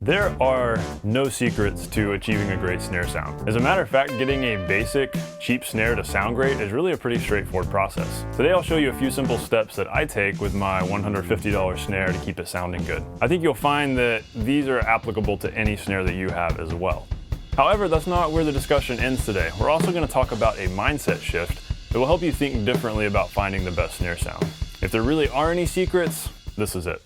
There are no secrets to achieving a great snare sound. As a matter of fact, getting a basic, cheap snare to sound great is really a pretty straightforward process. Today I'll show you a few simple steps that I take with my $150 snare to keep it sounding good. I think you'll find that these are applicable to any snare that you have as well. However, that's not where the discussion ends today. We're also going to talk about a mindset shift that will help you think differently about finding the best snare sound. If there really are any secrets, this is it.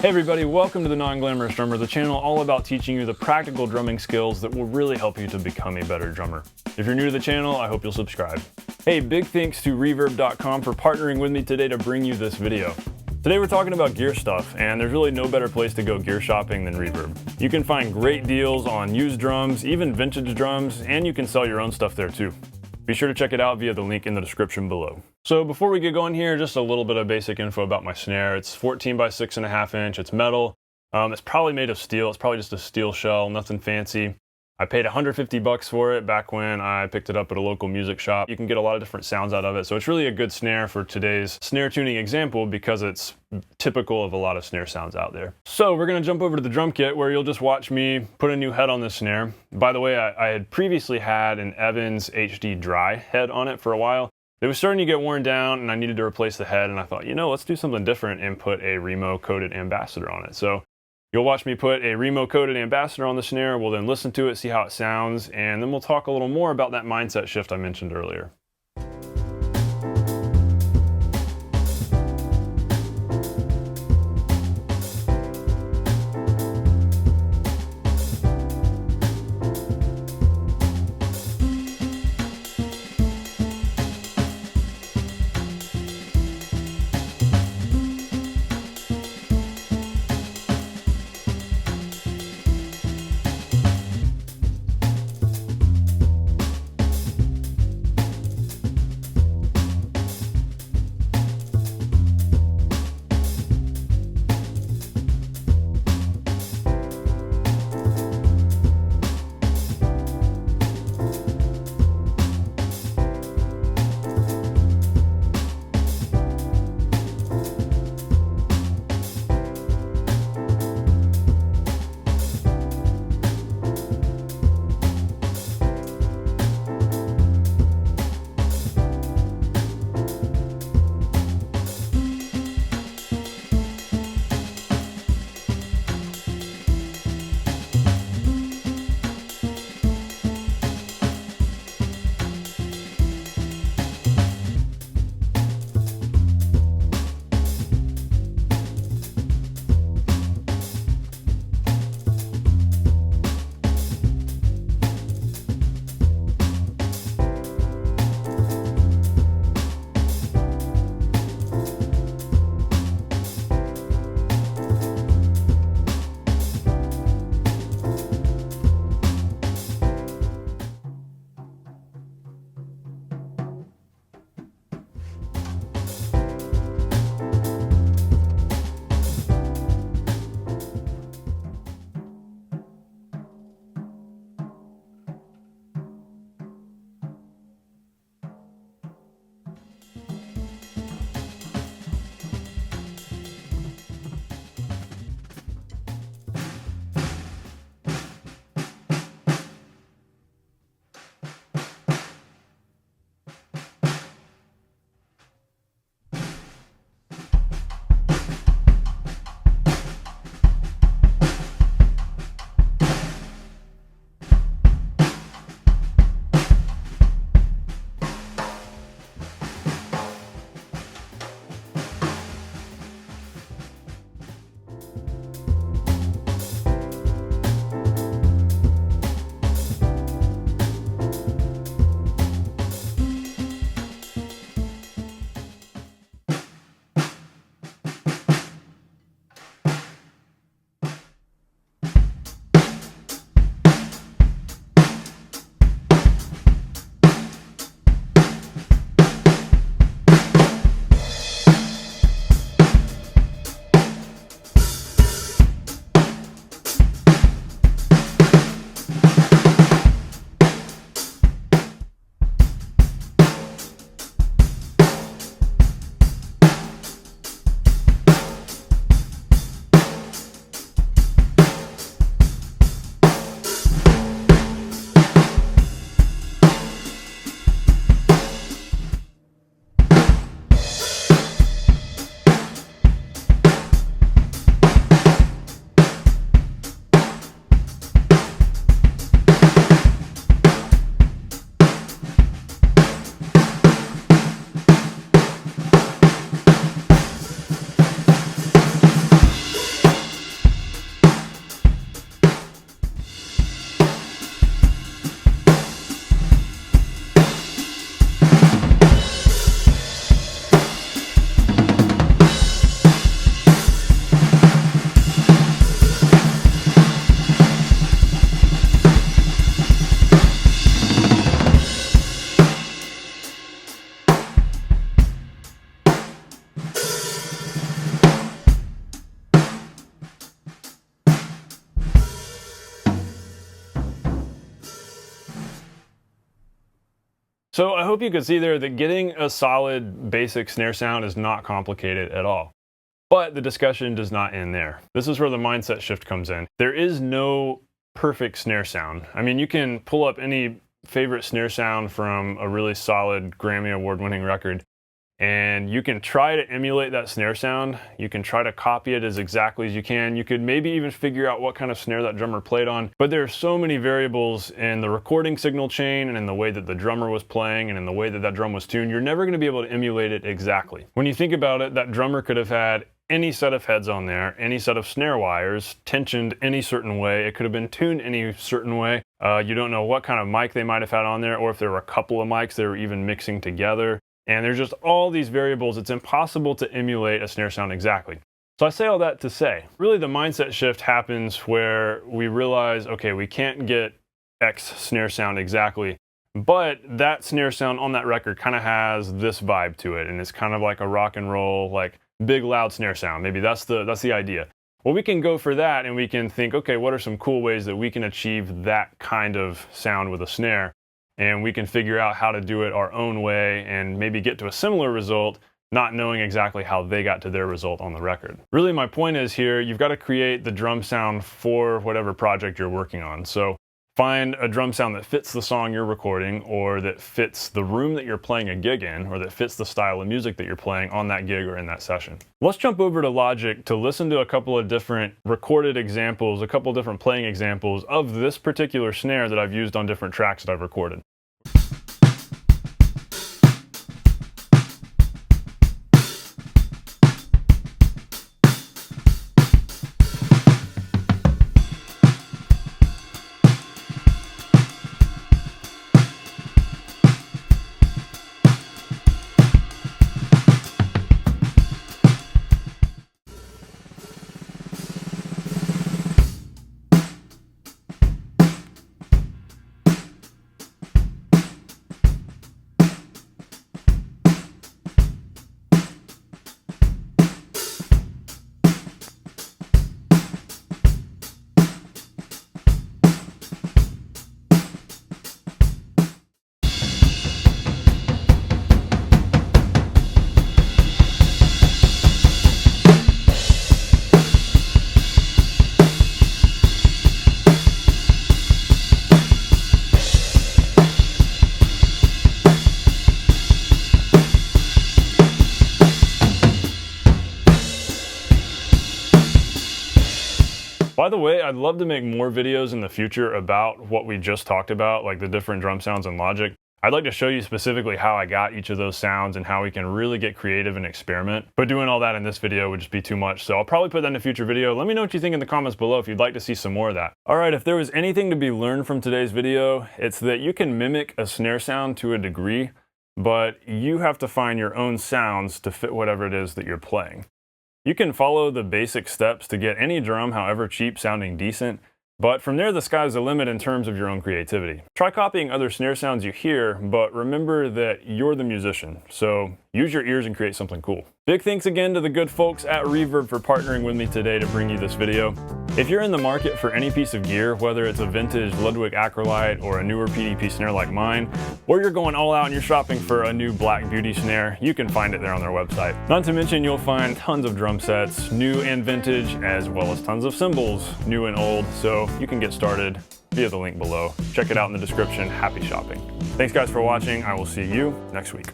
Hey everybody, welcome to the Non-Glamorous Drummer, the channel all about teaching you the practical drumming skills that will really help you to become a better drummer. If you're new to the channel, I hope you'll subscribe. Hey, big thanks to Reverb.com for partnering with me today to bring you this video. Today we're talking about gear stuff, and there's really no better place to go gear shopping than Reverb. You can find great deals on used drums, even vintage drums, and you can sell your own stuff there too. Be sure to check it out via the link in the description below. So before we get going here, just a little bit of basic info about my snare. It's 14 by 6.5 inch, it's metal. It's probably made of steel, it's probably just a steel shell, nothing fancy. I paid 150 bucks for it back when I picked it up at a local music shop. You can get a lot of different sounds out of it, so it's really a good snare for today's snare tuning example because it's typical of a lot of snare sounds out there. So we're gonna jump over to the drum kit where you'll just watch me put a new head on this snare. By the way, I had previously had an Evans HD dry head on it for a while. It was starting to get worn down and I needed to replace the head, and I thought, you know, let's do something different and put a Remo coated ambassador on it. So you'll watch me put a Remo coated ambassador on the snare. We'll then listen to it, see how it sounds, and then we'll talk a little more about that mindset shift I mentioned earlier. So I hope you could see there that getting a solid basic snare sound is not complicated at all. But the discussion does not end there. This is where the mindset shift comes in. There is no perfect snare sound. I mean, you can pull up any favorite snare sound from a really solid Grammy award-winning record, and you can try to emulate that snare sound. You can try to copy it as exactly as you can. You could maybe even figure out what kind of snare that drummer played on. But there are so many variables in the recording signal chain and in the way that the drummer was playing and in the way that that drum was tuned. You're never going to be able to emulate it exactly. When you think about it, that drummer could have had any set of heads on there, any set of snare wires, tensioned any certain way. It could have been tuned any certain way. You don't know what kind of mic they might have had on there, or if there were a couple of mics they were even mixing together. And there's just all these variables. It's impossible to emulate a snare sound exactly. So I say all that to say, really the mindset shift happens where we realize, okay, we can't get X snare sound exactly, but that snare sound on that record kind of has this vibe to it, and it's kind of like a rock and roll, like big loud snare sound. Maybe that's the idea. Well, we can go for that, and we can think, okay, what are some cool ways that we can achieve that kind of sound with a snare? And we can figure out how to do it our own way and maybe get to a similar result, not knowing exactly how they got to their result on the record. Really, my point is here, you've got to create the drum sound for whatever project you're working on. So find a drum sound that fits the song you're recording, or that fits the room that you're playing a gig in, or that fits the style of music that you're playing on that gig or in that session. Let's jump over to Logic to listen to a couple of different recorded examples, a couple of different playing examples of this particular snare that I've used on different tracks that I've recorded. By the way, I'd love to make more videos in the future about what we just talked about, like the different drum sounds in Logic. I'd like to show you specifically how I got each of those sounds and how we can really get creative and experiment. But doing all that in this video would just be too much, so I'll probably put that in a future video. Let me know what you think in the comments below if you'd like to see some more of that. All right, if there was anything to be learned from today's video, it's that you can mimic a snare sound to a degree, but you have to find your own sounds to fit whatever it is that you're playing. You can follow the basic steps to get any drum, however cheap, sounding decent, but from there the sky's the limit in terms of your own creativity. Try copying other snare sounds you hear, but remember that you're the musician, so use your ears and create something cool. Big thanks again to the good folks at Reverb for partnering with me today to bring you this video. If you're in the market for any piece of gear, whether it's a vintage Ludwig Acrolite or a newer PDP snare like mine, or you're going all out and you're shopping for a new Black Beauty snare, you can find it there on their website. Not to mention you'll find tons of drum sets, new and vintage, as well as tons of cymbals, new and old, so you can get started via the link below. Check it out in the description. Happy shopping. Thanks guys for watching. I will see you next week.